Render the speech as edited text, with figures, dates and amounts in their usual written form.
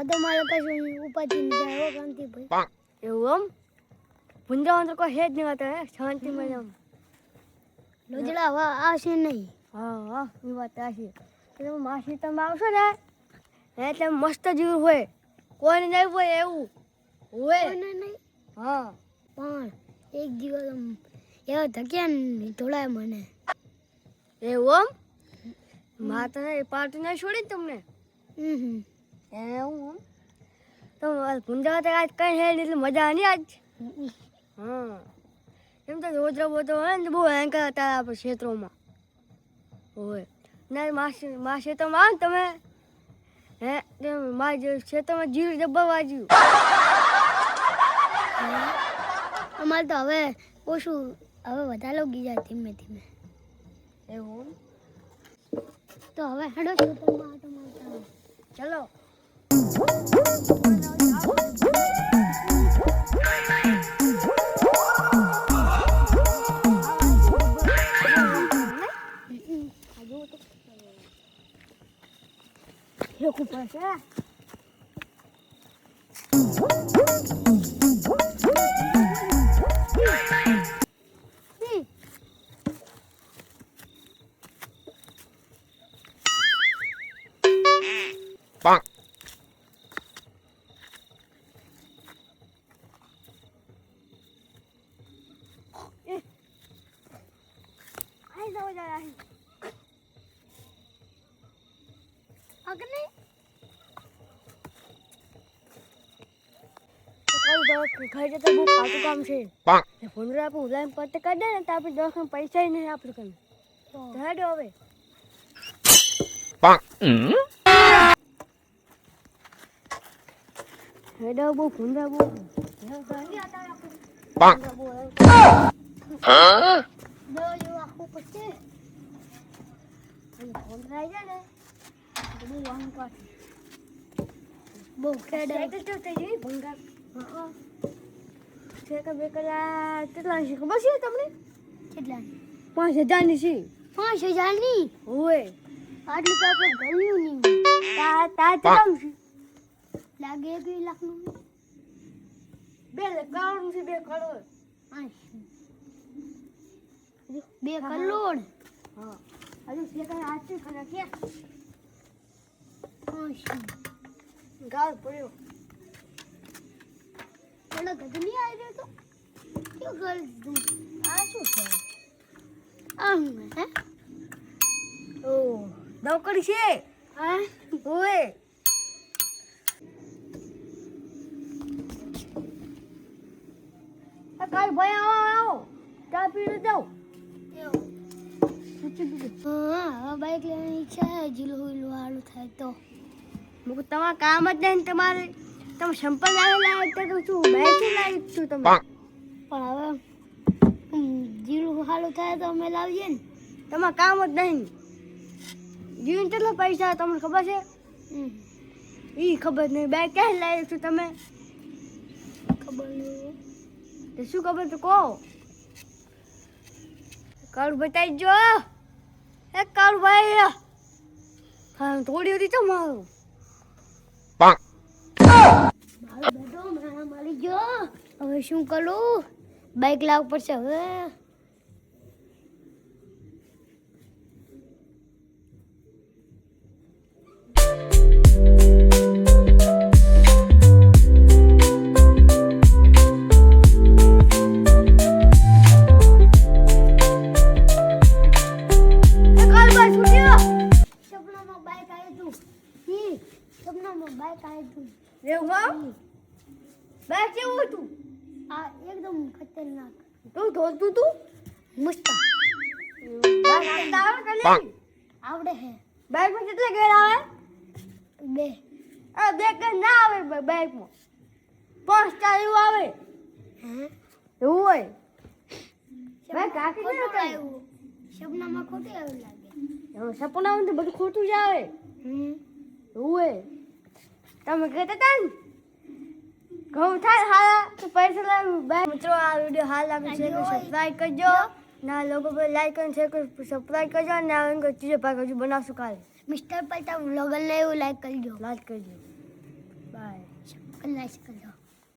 તો મારે કશું ઉપાધિ નહીં જાય શાંતિ ભાઈ. એવું આમ ભૂંજાવાનું તો કોઈ હે જ નહીં હોતા હે શાંતિ મળે આમ. લોજડા આવશે નહીં. હા હા એ વાત છે. તમે માસી તમે આવશો ને એટલે મસ્ત જીવ હોય કોઈને નહીં હોય એવું હોય. નહીં હા પણ એક દિવસ એવા ધક્યા ને થોડા મને. એવું આમ માતા પાર્ટી ના છોડી ને તમને એવું તો ભૂંજા તો આજ કઈ હે એટલે મજા નહીં આજ. હા એમ તો રોજરો બોતો હોય ને બહુ હેંકર હતા આપણે ક્ષેત્રોમાં હોય ના મારા ક્ષેત્રમાં આવે ને તમે હે મારા ક્ષેત્રમાં જીવ જબ્બર વાજ્યું. અમારે તો હવે ઓછું હવે વધારે લોગી જાય ધીમે ધીમે. એવું તો હવે હેડો ખેતરમાં આટો મારતા આવો. ચલો હેકું પડશે. ઘરે જતા બહુ ખાતું કામ છે. ફોન આપણે ઉલાઈન પટ્ટે કરી દે ને તો આપણે દવાખાને પૈસા નહીં આપણે કને હેડો હવે. હેડો બહુ ભૂંડા બહુ આખું પછી ફોન થાય છે ને બહુ વાહન કાઢે બહુ ખેડા થઈ જાય ભંગાર. હા બે કલાક કેટલા છે ખબર છે તમને? કેટલા? 5000 ની છે. 5000 ની હોય આટલું તો આપણે ગમ્યું નહીં. તા કેટલા છે? લાગે 2 લાખ નું. 2 કરોડ નું છે. 2 કરોડ. 2 કરોડ. હા હજુ સેકન્ડ આટલું ખરા કે ગાળ પડ્યો. પેલો ગધ નહીં આવી રહ્યો તો ક્યાં ગળ દઉં? આ શું છે? આમ હે ઓ દવકડી છે. હા ઓય આ કાઈ ભાઈ આવો ચા પીને જાઓ. હા બાઈક લેવાની ઈચ્છા છે. જીલું વાળું થાય તો તમારા કામ જ નહીં તમારે તમે સંપલ લાવી તો શું બાઈક લાવી છું તમે. પણ હવે જીલું હાલું થાય તો અમે લાવીએ ને. તમારા કામ જ નહીં. જીવન કેટલા પૈસા તમને ખબર છે? ઈ ખબર નહીં. બાઈક ક્યાં લાવી છું તમે? ખબર નહીં. તો શું ખબર તો કહો. કાળું બતાવી જો. એ કાળું ભાઈ હા થોડી હતી તો મારું બેટો મારા મારી ગયો. હવે શું કરું? બાઈક લાવવું પડશે હવે. એવું હા બાઈક કેવું હતું? આ એકદમ ખતરનાક. તું ધોતું તું મુસ્તા બાઈક આવડે કે નહીં? આવડે હે. બાઈકમાં કેટલા ગેર આવે? 2 આ 2 ગેર ના આવે બાઈકમાં 5 4 એવું આવે. હે એવું હોય બાઈક આખી નહીં ખોટું આવે. આવ્યું. સપનામાં ખોટું આવ્યું લાગે. સપના તો બધું ખોટું જ આવે. એવું હોય તમે કહેતા હતા ને ઘઉં થાય હારા તો પૈસા લાવી બાઈક. મિત્રો આ વિડીયો હાલ લાગે છે તો સબસ્ક્રાઈબ કરજો. ના લોકો પર લાઈક અને શેર કરી સબસ્ક્રાઈબ કરજો. અને આ ત્રીજો ભાગ હજુ બનાવશું કાલે. મિસ્ટર પલટા વ્લોગરને એવું લાઈક કરજો. લાઈક કરજો. બાય. ખલાસ કરો